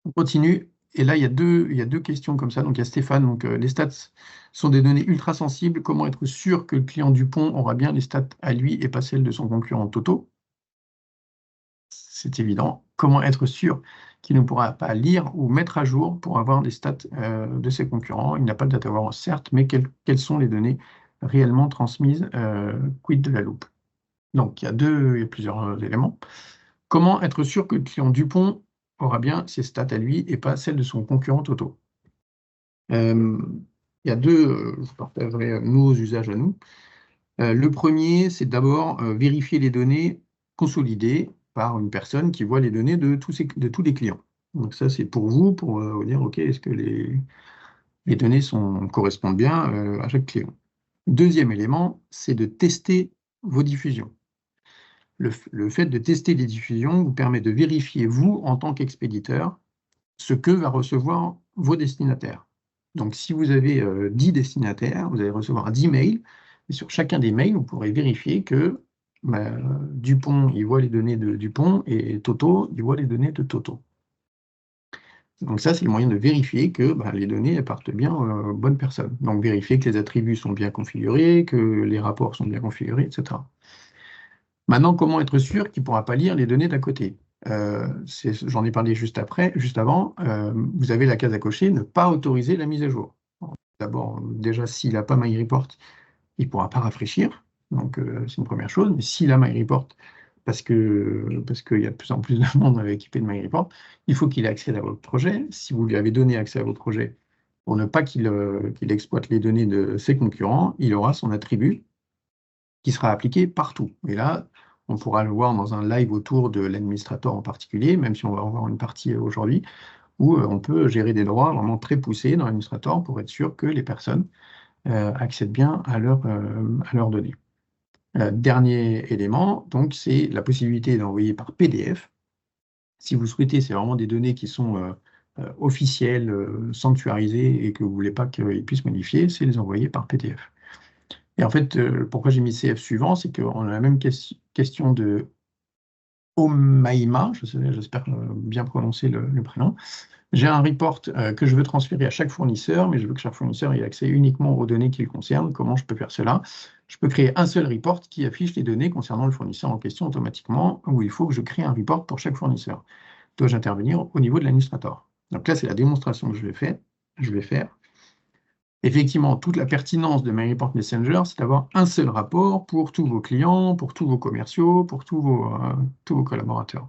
On continue. Et là, il y a deux questions comme ça. Donc, il y a Stéphane. Donc, les stats sont des données ultra sensibles. Comment être sûr que le client Dupont aura bien les stats à lui et pas celles de son concurrent Toto? C'est évident. Comment être sûr qu'il ne pourra pas lire ou mettre à jour pour avoir des stats de ses concurrents? Il n'a pas de data warehouse, certes, mais quelles sont les données réellement transmises? Quid de la loupe? Donc, il y a plusieurs éléments. Comment être sûr que le client Dupont aura bien ses stats à lui et pas celles de son concurrent Toto? Euh, il y a je partagerai nos usages à nous. Le premier, c'est d'abord vérifier les données consolidées par une personne qui voit les données de tous les clients. Donc ça, c'est pour vous dire, OK, est-ce que les données correspondent bien à chaque client. Deuxième élément, c'est de tester vos diffusions. Le fait de tester les diffusions vous permet de vérifier, vous, en tant qu'expéditeur, ce que va recevoir vos destinataires. Donc, si vous avez 10 destinataires, vous allez recevoir 10 mails, et sur chacun des mails, vous pourrez vérifier que Dupont, il voit les données de Dupont, et Toto, il voit les données de Toto. Donc ça, c'est le moyen de vérifier que les données elles partent bien aux bonnes personnes. Donc, vérifier que les attributs sont bien configurés, que les rapports sont bien configurés, etc. Maintenant, comment être sûr qu'il ne pourra pas lire les données d'à côté? J'en ai parlé juste avant. Vous avez la case à cocher, ne pas autoriser la mise à jour. D'abord, déjà, s'il n'a pas MyReport, il ne pourra pas rafraîchir. Donc, c'est une première chose. Mais s'il a MyReport, parce qu'il y a de plus en plus de monde équipé de MyReport, il faut qu'il ait accès à votre projet. Si vous lui avez donné accès à votre projet, pour ne pas qu'il exploite les données de ses concurrents, il aura son attribut qui sera appliqué partout. Et là, on pourra le voir dans un live autour de l'administrateur en particulier, même si on va en voir une partie aujourd'hui, où on peut gérer des droits vraiment très poussés dans l'administrateur pour être sûr que les personnes accèdent bien à leurs données. Dernier élément, donc, c'est la possibilité d'envoyer par PDF. Si vous souhaitez, c'est vraiment des données qui sont officielles, sanctuarisées et que vous ne voulez pas qu'ils puissent modifier, c'est les envoyer par PDF. Et en fait, pourquoi j'ai mis CF suivant, c'est qu'on a la même question de Omaima, j'espère bien prononcer le prénom. J'ai un report que je veux transférer à chaque fournisseur, mais je veux que chaque fournisseur ait accès uniquement aux données qui le concernent. Comment je peux faire cela? Je peux créer un seul report qui affiche les données concernant le fournisseur en question automatiquement, où il faut que je crée un report pour chaque fournisseur. Dois-je intervenir au niveau de l'administrateur? Donc là, c'est la démonstration que je vais faire. Effectivement, toute la pertinence de MyReport Messenger, c'est d'avoir un seul rapport pour tous vos clients, pour tous vos commerciaux, pour tous vos collaborateurs.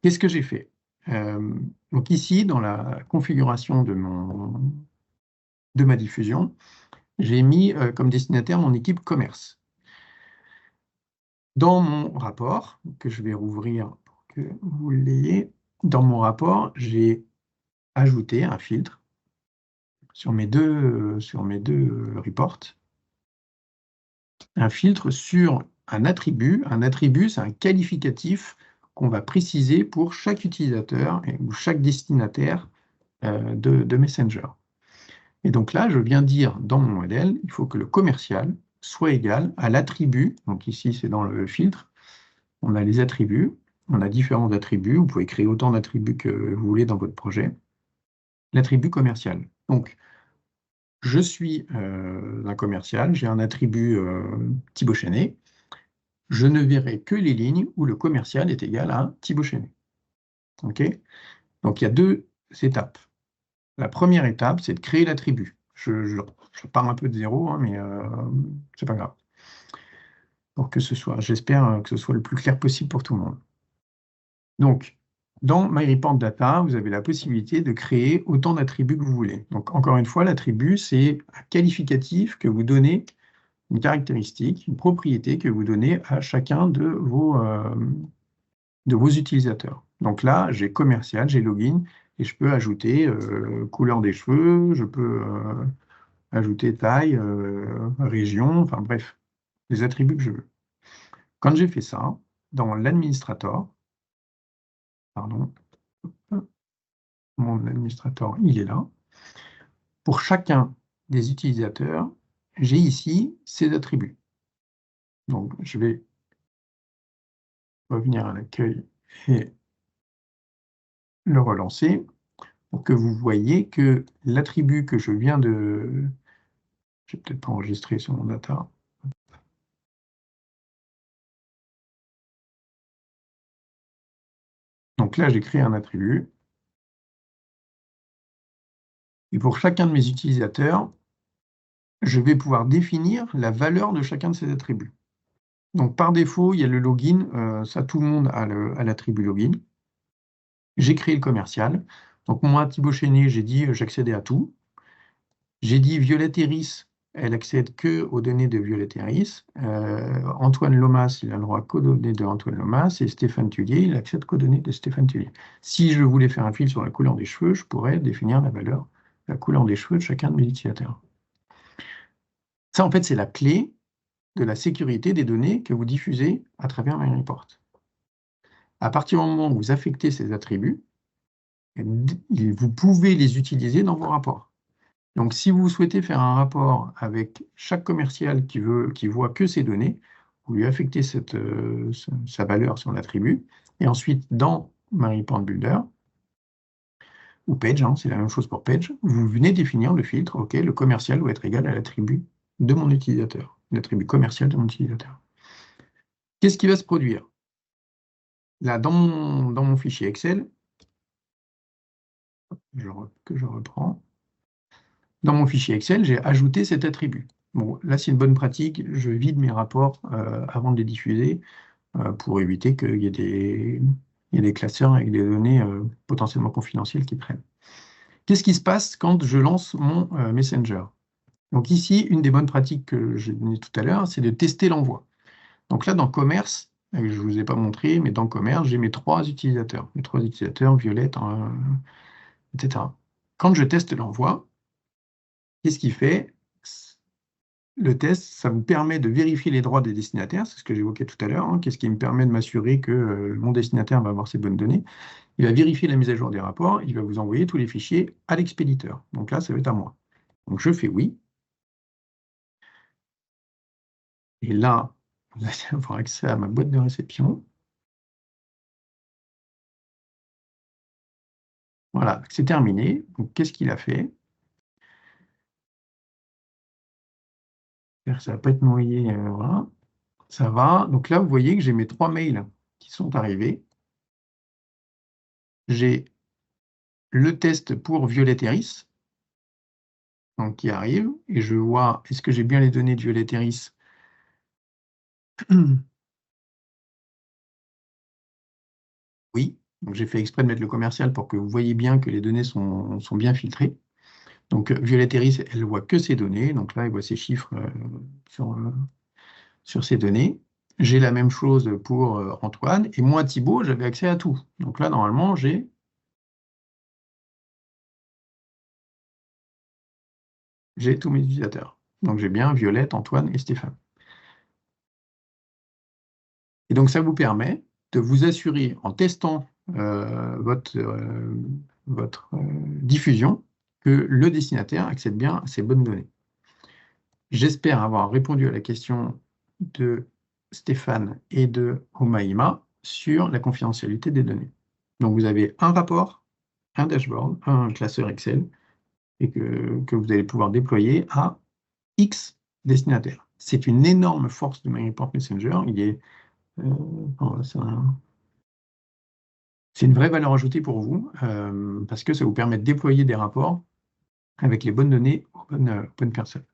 Qu'est-ce que j'ai fait? Donc ici, dans la configuration de ma diffusion, j'ai mis comme destinataire mon équipe commerce. Dans mon rapport, que je vais rouvrir pour que vous l'ayez, dans mon rapport, j'ai ajouté un filtre sur mes deux reports, un filtre sur un attribut. Un attribut, c'est un qualificatif qu'on va préciser pour chaque utilisateur ou chaque destinataire de Messenger. Et donc là, je viens dire dans mon modèle, il faut que le commercial soit égal à l'attribut. Donc ici, c'est dans le filtre. On a les attributs. On a différents attributs. Vous pouvez créer autant d'attributs que vous voulez dans votre projet. L'attribut commercial. Donc, je suis un commercial, j'ai un attribut Thibaut Chenet. Je ne verrai que les lignes où le commercial est égal à Thibaut Chenet. OK? Donc, il y a deux étapes. La première étape, c'est de créer l'attribut. Je pars un peu de zéro, hein, mais c'est pas grave. Pour que j'espère que ce soit le plus clair possible pour tout le monde. Donc, dans MyReport Data, vous avez la possibilité de créer autant d'attributs que vous voulez. Donc, encore une fois, l'attribut, c'est un qualificatif que vous donnez, une caractéristique, une propriété que vous donnez à chacun de vos utilisateurs. Donc là, j'ai commercial, j'ai login, et je peux ajouter couleur des cheveux, je peux ajouter taille, région, enfin bref, les attributs que je veux. Quand j'ai fait ça, dans l'administrateur, pardon, mon administrateur, il est là. Pour chacun des utilisateurs, j'ai ici ces attributs. Donc, je vais revenir à l'accueil et le relancer pour que vous voyez que l'attribut que je viens de... Je vais peut-être pas enregistrer sur mon data. Donc là, j'ai créé un attribut. Et pour chacun de mes utilisateurs, je vais pouvoir définir la valeur de chacun de ces attributs. Donc par défaut, il y a le login. Ça, tout le monde a l'attribut login. J'ai créé le commercial. Donc moi, Thibaut Chénier, j'ai dit j'accédais à tout. J'ai dit Violette Eris, elle accède que aux données de Violette Eris. Antoine Lomas, il a le droit qu'aux données de Antoine Lomas. Et Stéphane Tullier, il accède qu'aux données de Stéphane Tullier. Si je voulais faire un fil sur la couleur des cheveux, je pourrais définir la couleur des cheveux de chacun de mes utilisateurs. Ça, en fait, c'est la clé de la sécurité des données que vous diffusez à travers MyReport. À partir du moment où vous affectez ces attributs, vous pouvez les utiliser dans vos rapports. Donc, si vous souhaitez faire un rapport avec chaque commercial qui voit que ces données, vous lui affectez sa valeur sur l'attribut, et ensuite, dans MyReport Builder, ou Page, c'est la même chose pour Page, vous venez définir le filtre, OK, le commercial doit être égal à l'attribut de mon utilisateur, l'attribut commercial de mon utilisateur. Qu'est-ce qui va se produire? Là, dans mon fichier Excel, que je reprends, dans mon fichier Excel, j'ai ajouté cet attribut. Bon, là, c'est une bonne pratique. Je vide mes rapports avant de les diffuser pour éviter qu'il y ait des classeurs avec des données potentiellement confidentielles qui traînent. Qu'est-ce qui se passe quand je lance mon Messenger? Donc ici, une des bonnes pratiques que j'ai données tout à l'heure, c'est de tester l'envoi. Donc là, dans Commerce, je ne vous ai pas montré, mais dans Commerce, j'ai mes trois utilisateurs. Mes trois utilisateurs, Violette, etc. Quand je teste l'envoi, qu'est-ce qu'il fait? Le test, ça vous permet de vérifier les droits des destinataires, c'est ce que j'évoquais tout à l'heure. Qu'est-ce qui me permet de m'assurer que mon destinataire va avoir ses bonnes données? Il va vérifier la mise à jour des rapports, il va vous envoyer tous les fichiers à l'expéditeur. Donc là, ça va être à moi. Donc je fais oui. Et là, vous allez avoir accès à ma boîte de réception. Voilà, c'est terminé. Donc qu'est-ce qu'il a fait? Ça ne va pas être noyé. Voilà. Ça va. Donc là, vous voyez que j'ai mes trois mails qui sont arrivés. J'ai le test pour Violette Eris, donc qui arrive, et je vois, est-ce que j'ai bien les données de Violette Eris? Oui, donc j'ai fait exprès de mettre le commercial pour que vous voyez bien que les données sont bien filtrées. Donc Violette Eris, elle voit que ces données, donc là, elle voit ces chiffres sur ces données. J'ai la même chose pour Antoine, et moi, Thibaut, j'avais accès à tout. Donc là, normalement, j'ai tous mes utilisateurs. Donc j'ai bien Violette, Antoine et Stéphane. Et donc ça vous permet de vous assurer, en testant votre diffusion, que le destinataire accède bien à ces bonnes données. J'espère avoir répondu à la question de Stéphane et de Omaïma sur la confidentialité des données. Donc vous avez un rapport, un dashboard, un classeur Excel, et que vous allez pouvoir déployer à X destinataires. C'est une énorme force de MyReport Messenger. C'est une vraie valeur ajoutée pour vous, parce que ça vous permet de déployer des rapports avec les bonnes données aux bonnes personnes.